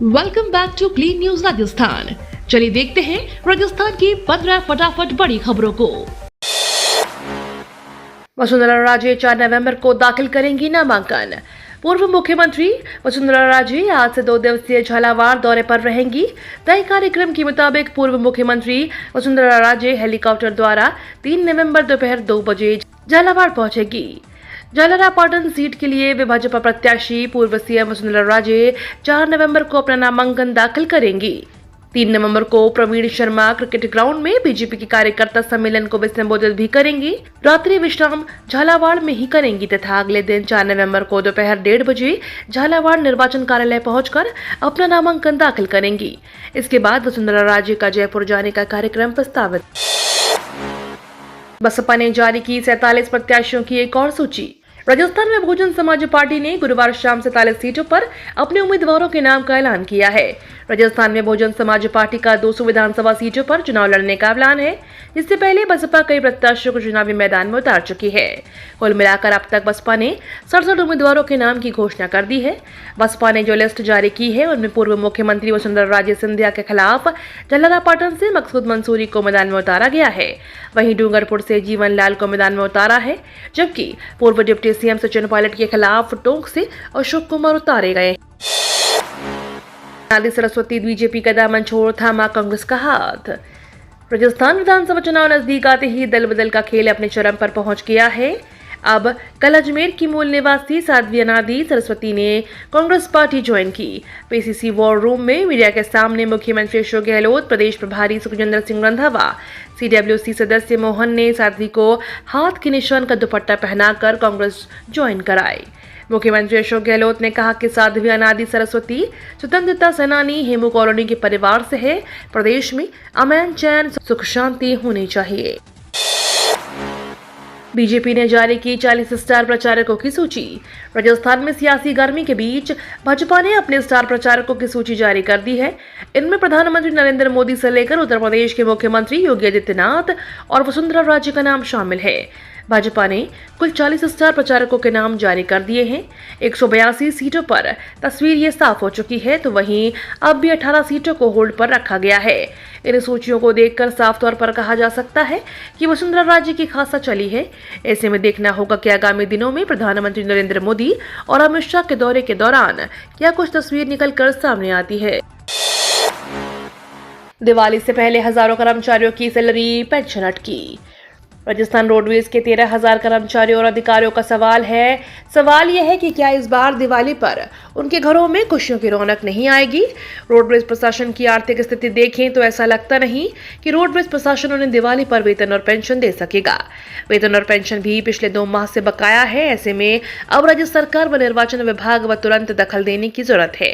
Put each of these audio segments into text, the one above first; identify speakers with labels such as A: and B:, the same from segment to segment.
A: Welcome back to clean news Rajasthan. चलिए देखते हैं राजस्थान की 15 फटाफट बड़ी खबरों को। वसुंधरा राजे 4 नवंबर को दाखिल करेंगी नामांकन। पूर्व मुख्यमंत्री वसुंधरा राजे आज से 2 दिवसीय झालावाड़ दौरे पर रहेंगी। तय कार्यक्रम के मुताबिक पूर्व मुख्यमंत्री वसुंधरा राजे हेलीकॉप्टर द्वारा 3 नवंबर दोपहर 2 बजे झालावाड़ पहुंचेगी। झालावाड़ पाटन सीट के लिए वे भाजपा प्रत्याशी पूर्व सीएम वसुंधरा राजे 4 नवंबर को अपना नामांकन दाखिल करेंगी। 3 नवंबर को प्रवीण शर्मा क्रिकेट ग्राउंड में बीजेपी के कार्यकर्ता सम्मेलन को वे संबोधित भी करेंगी। रात्रि विश्राम झालावाड़ में ही करेंगी तथा अगले दिन 4 नवंबर को दोपहर 1:30 बजे झालावाड़ निर्वाचन कार्यालय पहुंचकर अपना नामांकन दाखिल करेंगी। इसके बाद वसुंधरा राजे का जयपुर जाने का कार्यक्रम प्रस्तावित। बसपा ने जारी की 47 प्रत्याशियों की एक और सूची। राजस्थान में बहुजन समाज पार्टी ने गुरुवार शाम 47 सीटों पर अपने उम्मीदवारों के नाम का ऐलान किया है। राजस्थान में बहुजन समाज पार्टी का 200 विधानसभा सीटों पर चुनाव लड़ने का ऐलान है। इससे पहले बसपा कई प्रत्याशियों को चुनावी मैदान में उतार चुकी है। कुल मिलाकर अब तक बसपा ने 67 उम्मीदवारों के नाम की घोषणा कर दी है। बसपा ने जो लिस्ट जारी की है उनमें पूर्व मुख्यमंत्री वसुंधरा राजे सिंधिया के खिलाफ झालावाड़ पाटन से मकसूद मंसूरी को मैदान में उतारा गया है। वहीं डूंगरपुर से जीवन लाल को मैदान में उतारा है, जबकि पूर्व डिप्टी सीएम सचिन पायलट के खिलाफ टोंक से अशोक कुमार उतारे गए। आदि सरस्वती बीजेपी का दामन छोड़ थामा कांग्रेस का हाथ। राजस्थान विधानसभा चुनाव नजदीक आते ही दल बदल का खेल अपने चरम पर पहुंच गया है। अब कल अजमेर की मूल निवासी साध्वी अनादि सरस्वती ने कांग्रेस पार्टी ज्वाइन की। पीसीसी वॉर रूम में मीडिया के सामने मुख्यमंत्री अशोक गहलोत, प्रदेश प्रभारी सुखजिंदर सिंह रंधावा, सीडब्ल्यूसी सदस्य मोहन ने साध्वी को हाथ के निशान का दुपट्टा पहनाकर कांग्रेस ज्वाइन कराई। मुख्यमंत्री अशोक गहलोत ने कहा कि साध्वी अनादि सरस्वती स्वतंत्रता सेनानी हेमू कॉलोनी के परिवार से है। प्रदेश में अमन, चैन, सुख शांति होनी चाहिए। बीजेपी ने जारी की 40 स्टार प्रचारकों की सूची। राजस्थान में सियासी गर्मी के बीच भाजपा ने अपने स्टार प्रचारकों की सूची जारी कर दी है। इनमें प्रधानमंत्री नरेंद्र मोदी से लेकर उत्तर प्रदेश के मुख्यमंत्री योगी आदित्यनाथ और वसुंधरा राजे का नाम शामिल है। भाजपा ने कुल 40 स्टार प्रचारकों के नाम जारी कर दिए हैं। 182 सीटों पर तस्वीर ये साफ हो चुकी है, तो वहीं अब भी 18 सीटों को होल्ड पर रखा गया है। इन सूचियों को देखकर साफ तौर पर कहा जा सकता है कि वसुंधरा राजे की खासा चली है। ऐसे में देखना होगा कि आगामी दिनों में प्रधानमंत्री नरेंद्र मोदी और अमित शाह के दौरे के दौरान क्या कुछ तस्वीर निकलकर सामने आती है। दिवाली से पहले हजारों कर्मचारियों की सैलरी पेंशन अटकी। राजस्थान रोडवेज के 13,000 कर्मचारियों और अधिकारियों का सवाल यह है कि क्या इस बार दिवाली पर उनके घरों में खुशियों की रौनक नहीं आएगी। रोडवेज प्रशासन की आर्थिक स्थिति देखें तो ऐसा लगता नहीं कि रोडवेज प्रशासन उन्हें दिवाली पर वेतन और पेंशन दे सकेगा। वेतन और पेंशन भी पिछले 2 माह से बकाया है। ऐसे में अब राज्य सरकार व निर्वाचन विभाग व तुरंत दखल देने की जरूरत है।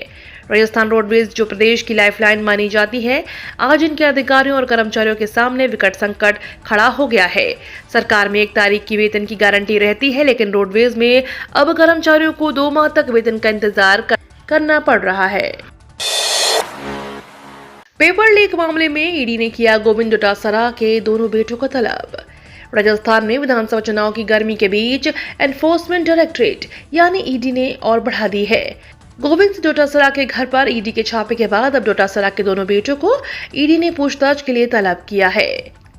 A: राजस्थान रोडवेज जो प्रदेश की लाइफलाइन मानी जाती है, आज इनके अधिकारियों और कर्मचारियों के सामने विकट संकट खड़ा हो गया है। सरकार में 1 तारीख की वेतन की गारंटी रहती है, लेकिन रोडवेज में अब कर्मचारियों को 2 माह तक वेतन का इंतजार करना पड़ रहा है। पेपर लीक मामले में ईडी ने किया गोविंद डोटासरा के दोनों बेटों का तलब। राजस्थान में विधानसभा चुनाव की गर्मी के बीच एनफोर्समेंट डायरेक्टरेट यानी ईडी ने और बढ़ा दी है। गोविंद डोटासरा के घर पर ईडी के छापे के बाद अब डोटासरा के दोनों बेटों को ईडी ने पूछताछ के लिए तलब किया है।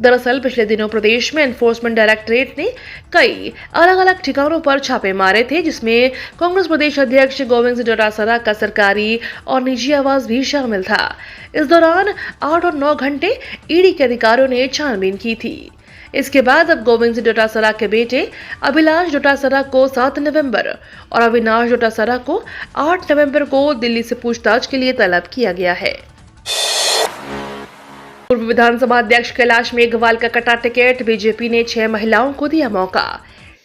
A: दरअसल पिछले दिनों प्रदेश में एनफोर्समेंट डायरेक्टरेट ने कई अलग अलग ठिकानों पर छापे मारे थे, जिसमें कांग्रेस प्रदेश अध्यक्ष गोविंद डोटासरा का सरकारी और निजी आवास भी शामिल था। इस दौरान 8 और 9 घंटे ईडी के अधिकारियों ने छानबीन की थी। इसके बाद अब गोविंद डोटासरा के बेटे अभिलाष डोटासरा को 7 नवंबर और अविनाश डोटासरा को 8 नवंबर को दिल्ली से पूछताछ के लिए तलब किया गया है। पूर्व विधानसभा अध्यक्ष कैलाश मेघवाल का कटा टिकट, बीजेपी ने 6 महिलाओं को दिया मौका।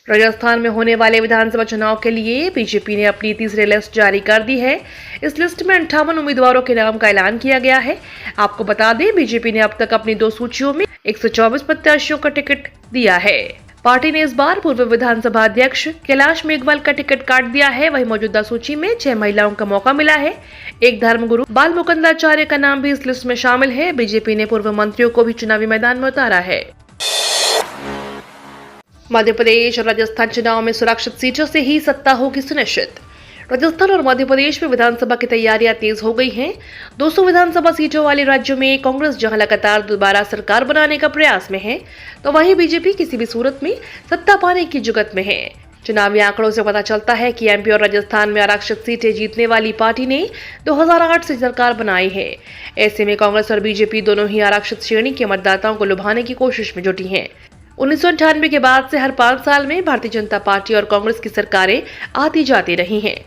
A: राजस्थान में होने वाले विधानसभा चुनाव के लिए बीजेपी ने अपनी तीसरी लिस्ट जारी कर दी है। इस लिस्ट में 58 उम्मीदवारों के नाम का ऐलान किया गया है। आपको बता दें, बीजेपी ने अब तक अपनी 2 सूचियों में 124 प्रत्याशियों का टिकट दिया है। पार्टी ने इस बार पूर्व विधानसभा अध्यक्ष कैलाश मेघवाल का टिकट काट दिया है। वहीं मौजूदा सूची में 6 महिलाओं का मौका मिला है। एक धर्मगुरु बाल मुकुंदाचार्य का नाम भी इस लिस्ट में शामिल है। बीजेपी ने पूर्व मंत्रियों को भी चुनावी मैदान में उतारा है। मध्य प्रदेश और राजस्थान चुनाव में सुरक्षित सीटों से ही सत्ता होगी सुनिश्चित। राजस्थान और मध्य प्रदेश में विधानसभा की तैयारियां तेज हो गई हैं। 200 विधानसभा सीटों वाले राज्यों में कांग्रेस जहां लगातार दोबारा सरकार बनाने का प्रयास में है, तो वहीं बीजेपी किसी भी सूरत में सत्ता पाने की जुगत में है। चुनावी आंकड़ों से पता चलता है कि एमपी और राजस्थान में आरक्षित सीटें जीतने वाली पार्टी ने 2008 से सरकार बनाई है। ऐसे में कांग्रेस और बीजेपी दोनों ही आरक्षित श्रेणी के मतदाताओं को लुभाने की कोशिश में जुटी हैं। 1998 के बाद से हर 5 साल में भारतीय जनता पार्टी और कांग्रेस की सरकारें आती जाती रही हैं।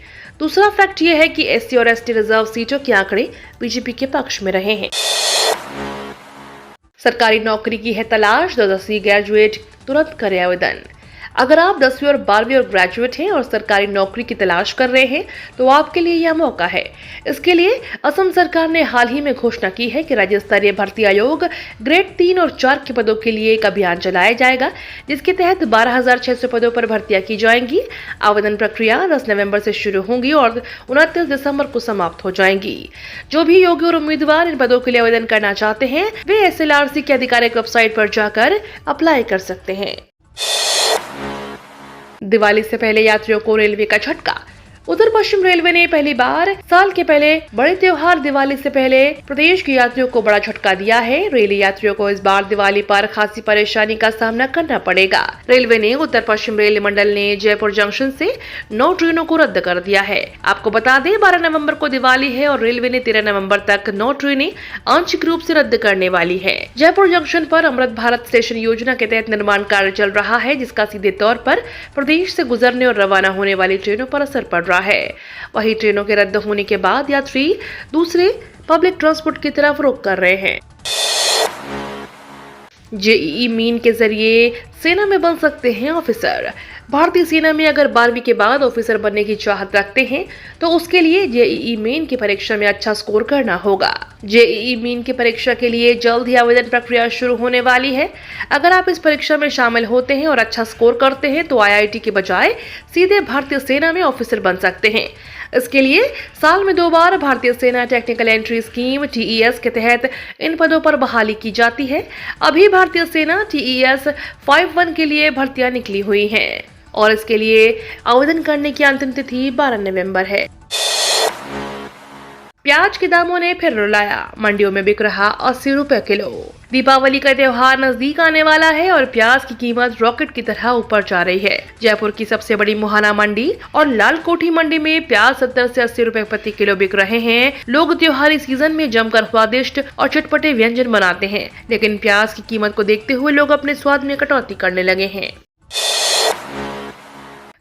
A: दूसरा फैक्ट यह है कि एससी और एसटी रिजर्व सीटों के आंकड़े बीजेपी के पक्ष में रहे हैं। सरकारी नौकरी की है तलाश, 10वीं ग्रेजुएट तुरंत करे आवेदन। अगर आप 10वीं और 12वीं और ग्रेजुएट हैं और सरकारी नौकरी की तलाश कर रहे हैं तो आपके लिए यह मौका है। इसके लिए असम सरकार ने हाल ही में घोषणा की है कि राज्य स्तरीय भर्ती आयोग ग्रेड 3 और 4 के पदों के लिए एक अभियान चलाया जाएगा, जिसके तहत 12,600 पदों पर भर्तियां की जाएंगी। आवेदन प्रक्रिया 10 नवंबर से शुरू होंगी और 29 दिसंबर को समाप्त हो जाएंगी। जो भी योग्य और उम्मीदवार इन पदों के लिए आवेदन करना चाहते हैं वे SLRC की आधिकारिक वेबसाइट पर जाकर अप्लाई कर सकते हैं। दिवाली से पहले यात्रियों को रेलवे का झटका। उत्तर पश्चिम रेलवे ने पहली बार साल के पहले बड़े त्योहार दिवाली से पहले प्रदेश के यात्रियों को बड़ा झटका दिया है। रेल यात्रियों को इस बार दिवाली पर खासी परेशानी का सामना करना पड़ेगा। रेलवे ने उत्तर पश्चिम रेल मंडल ने जयपुर जंक्शन से 9 ट्रेनों को रद्द कर दिया है। आपको बता दें 12 नवंबर को दिवाली है और रेलवे ने 13 नवंबर तक 9 ट्रेनें आंशिक रूप से रद्द करने वाली है। जयपुर जंक्शन पर अमृत भारत स्टेशन योजना के तहत निर्माण कार्य चल रहा है, जिसका सीधे तौर पर प्रदेश से गुजरने और रवाना होने वाली ट्रेनों पर असर पड़ रहा है। वही ट्रेनों के रद्द होने के बाद यात्री दूसरे पब्लिक ट्रांसपोर्ट की तरफ रुख कर रहे हैं। जेईई मेन के जरिए सेना में बन सकते हैं ऑफिसर। भारतीय सेना में अगर 12वीं के बाद ऑफिसर बनने की चाहत रखते हैं तो उसके लिए जेईई मेन की परीक्षा में अच्छा स्कोर करना होगा। जेईई मेन की परीक्षा के लिए जल्द ही आवेदन प्रक्रिया शुरू होने वाली है। अगर आप इस परीक्षा में शामिल होते हैं और अच्छा स्कोर करते हैं तो आईआईटी के बजाय सीधे भारतीय सेना में ऑफिसर बन सकते हैं। इसके लिए साल में 2 बार भारतीय सेना टेक्निकल एंट्री स्कीम TES के तहत इन पदों पर बहाली की जाती है। अभी भारतीय सेना TES 5-1 के लिए भर्तियां निकली हुई हैं और इसके लिए आवेदन करने की अंतिम तिथि 12 नवंबर है। प्याज के दामों ने फिर रुलाया, मंडियों में बिक रहा 80 रुपए किलो। दीपावली का त्योहार नजदीक आने वाला है और प्याज की कीमत रॉकेट की तरह ऊपर जा रही है। जयपुर की सबसे बड़ी मुहाना मंडी और लालकोठी मंडी में प्याज 70 से 80 रुपए प्रति किलो बिक रहे हैं। लोग त्योहारी सीजन में जमकर स्वादिष्ट और चटपटे व्यंजन बनाते हैं, लेकिन प्याज की कीमत को देखते हुए लोग अपने स्वाद में कटौती करने लगे हैं।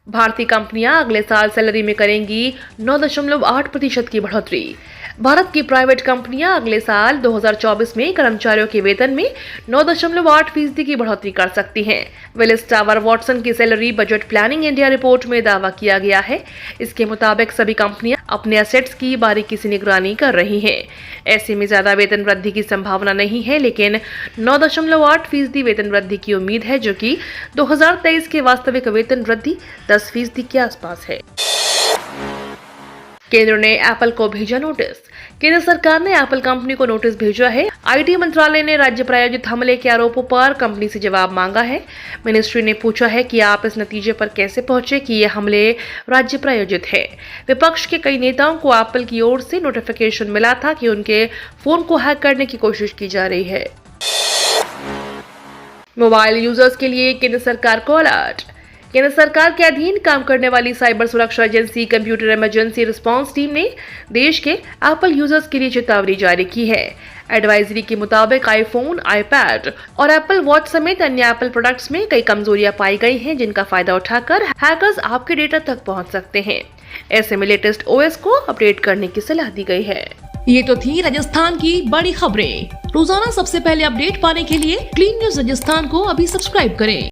A: भारतीय कंपनियां अगले साल सैलरी में करेंगी 9.8% की बढ़ोतरी। भारत की प्राइवेट कंपनियां अगले साल 2024 में कर्मचारियों के वेतन में 9.8% की बढ़ोतरी कर सकती हैं। विलिस टावर वॉटसन की salary budget planning India report में दावा किया गया है। इसके मुताबिक सभी कंपनियां अपने एसेट्स की बारीकी से निगरानी कर रही हैं। ऐसे में ज्यादा वेतन वृद्धि की संभावना नहीं है, लेकिन 9.8% वेतन वृद्धि की उम्मीद है, जो कि 2023 के वास्तविक वेतन वृद्धि 10% के आसपास है। केंद्र ने एप्पल को भेजा नोटिस। केंद्र सरकार ने एप्पल कंपनी को नोटिस भेजा है। आईटी मंत्रालय ने राज्य प्रायोजित हमले के आरोपों पर कंपनी से जवाब मांगा है। मिनिस्ट्री ने पूछा है कि आप इस नतीजे पर कैसे पहुंचे कि ये हमले राज्य प्रायोजित है। विपक्ष के कई नेताओं को एप्पल की ओर से नोटिफिकेशन मिला था कि उनके फोन को हैक करने की कोशिश की जा रही है। मोबाइल यूजर्स के लिए केंद्र सरकार को अलर्ट। केंद्र सरकार के अधीन काम करने वाली साइबर सुरक्षा agency computer emergency response team ने देश के एप्पल यूजर्स के लिए चेतावनी जारी की है। एडवाइजरी के मुताबिक आईफोन, आईपैड और एप्पल वॉच समेत अन्य एप्पल प्रोडक्ट्स में कई कमजोरियां पाई गई हैं, जिनका फायदा उठाकर हैकर्स आपके डेटा तक पहुंच सकते हैं। ऐसे में लेटेस्ट OS को अपडेट करने की सलाह दी गई है।
B: ये तो थी राजस्थान की बड़ी खबरें। रोजाना सबसे पहले अपडेट पाने के लिए क्लीन न्यूज राजस्थान को अभी सब्सक्राइब करें।